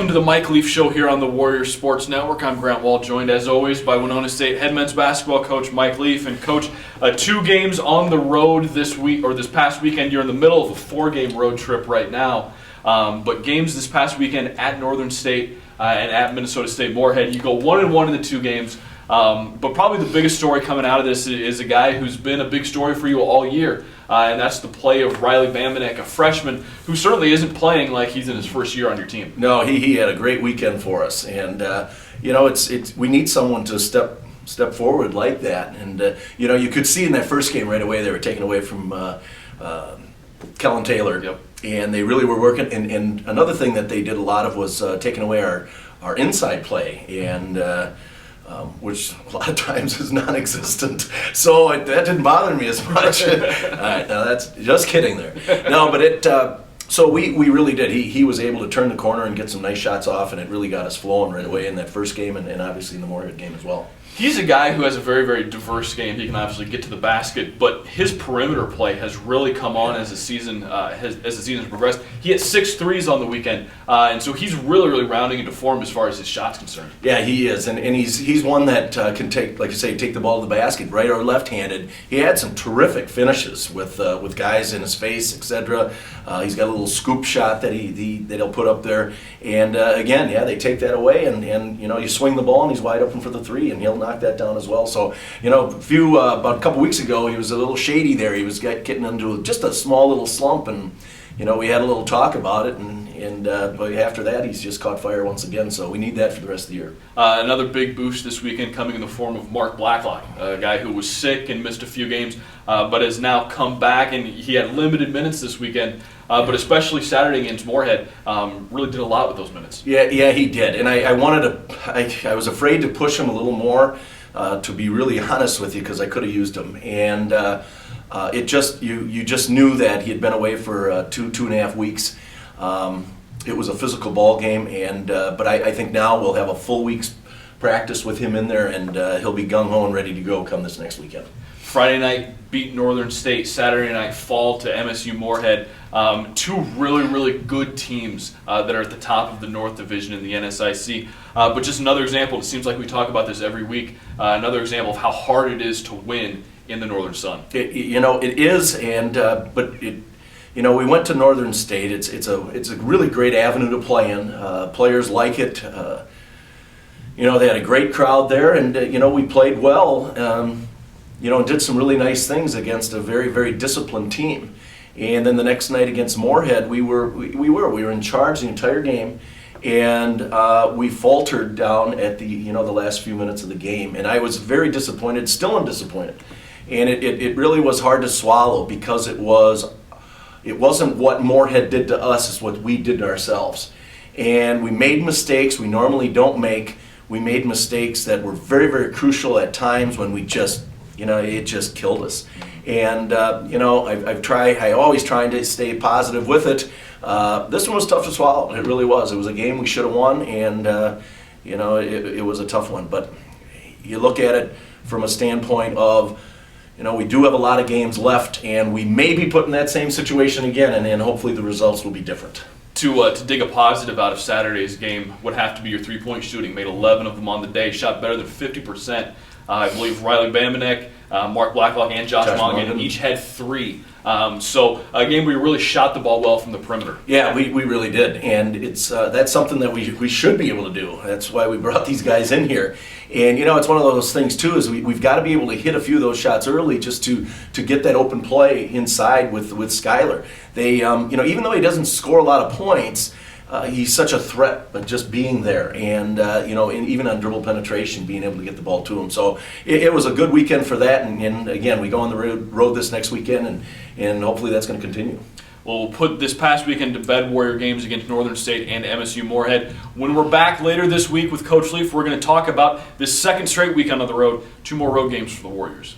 to the Mike Leaf Show here on the Warriors Sports Network. I'm Grant Wall, joined as always by Winona State head men's basketball coach Mike Leaf. And coach, 2 games on the road this week, or this past weekend. You're in the middle of a 4-game road trip right now. But games this past weekend at Northern State and at Minnesota State Moorhead. You go 1-1 in the 2 games. But probably the biggest story coming out of this is a guy who's been a big story for you all year, and that's the play of Riley Bambenek, a freshman who certainly isn't playing like he's in his first year on your team. No, he had a great weekend for us, and it's we need someone to step forward like that. And you could see in that first game right away they were taken away from Kellen Taylor. Yep. And they really were working. And another thing that they did a lot of was taking away our inside play, and which a lot of times is non-existent. So that didn't bother me as much. All right, now that's just kidding there. No, but so we really did. He was able to turn the corner and get some nice shots off, and it really got us flowing right away in that first game, and obviously in the Moorhead game as well. He's a guy who has a very, very diverse game. He can obviously get to the basket, but his perimeter play has really come on as the season has progressed. He hit 6 threes on the weekend, and so he's really, really rounding into form as far as his shot's concerned. Yeah, he is, and he's one that can take, like you say, take the ball to the basket, right or left-handed. He had some terrific finishes with guys in his face, etc. He's got a little scoop shot that he'll put up there, and again, yeah, they take that away, and you swing the ball and he's wide open for the 3, and he'll knock that down as well. So about a couple weeks ago, he was a little shady there. He was getting into just a small little slump, and we had a little talk about it, but after that, he's just caught fire once again. So we need that for the rest of the year. Another big boost this weekend coming in the form of Mark Blacklock, a guy who was sick and missed a few games, but has now come back, and he had limited minutes this weekend. But especially Saturday against Moorhead, really did a lot with those minutes. Yeah, he did, and I was afraid to push him a little more, to be really honest with you, because I could have used him, and you just knew that he had been away for 2.5 weeks. It was a physical ball game, but I think now we'll have a full week's practice with him in there, and he'll be gung-ho and ready to go come this next weekend. Friday night beat Northern State, Saturday night fall to MSU Moorhead. 2 really, really good teams that are at the top of the North Division in the NSIC. But just another example, it seems like we talk about this every week, another example of how hard it is to win in the Northern Sun. It is, but we went to Northern State. It's a really great avenue to play in. Players like it. They had a great crowd there, and we played well. And did some really nice things against a very, very disciplined team. And then the next night against Moorhead, we were in charge the entire game, and we faltered down at the last few minutes of the game. And I was very disappointed. Still am disappointed. And it really was hard to swallow, because it wasn't what Moorhead did to us, it's what we did to ourselves. And we made mistakes we normally don't make. We made mistakes that were very, very crucial at times when we just it just killed us. And I always trying to stay positive with it. This one was tough to swallow. It really was. It was a game we should have won, and it was a tough one. But you look at it from a standpoint of, we do have a lot of games left, and we may be put in that same situation again, and hopefully the results will be different. To dig a positive out of Saturday's game would have to be your 3-point shooting. Made 11 of them on the day, shot better than 50%. I believe Riley Bambenek, Mark Blacklock, and Josh Mongan each had 3. So a game where you really shot the ball well from the perimeter. Yeah, we really did, and that's something that we should be able to do. That's why we brought these guys in here. And it's one of those things too, is we've got to be able to hit a few of those shots early just to get that open play inside with Skylar. They even though he doesn't score a lot of points, he's such a threat, but just being there, and and even on dribble penetration, being able to get the ball to him. So it was a good weekend for that, and again, we go on the road this next weekend, and hopefully that's going to continue. Well, we'll put this past weekend to bed, Warrior games against Northern State and MSU Moorhead. When we're back later this week with Coach Leaf, we're going to talk about this second straight weekend on the road, 2 more road games for the Warriors.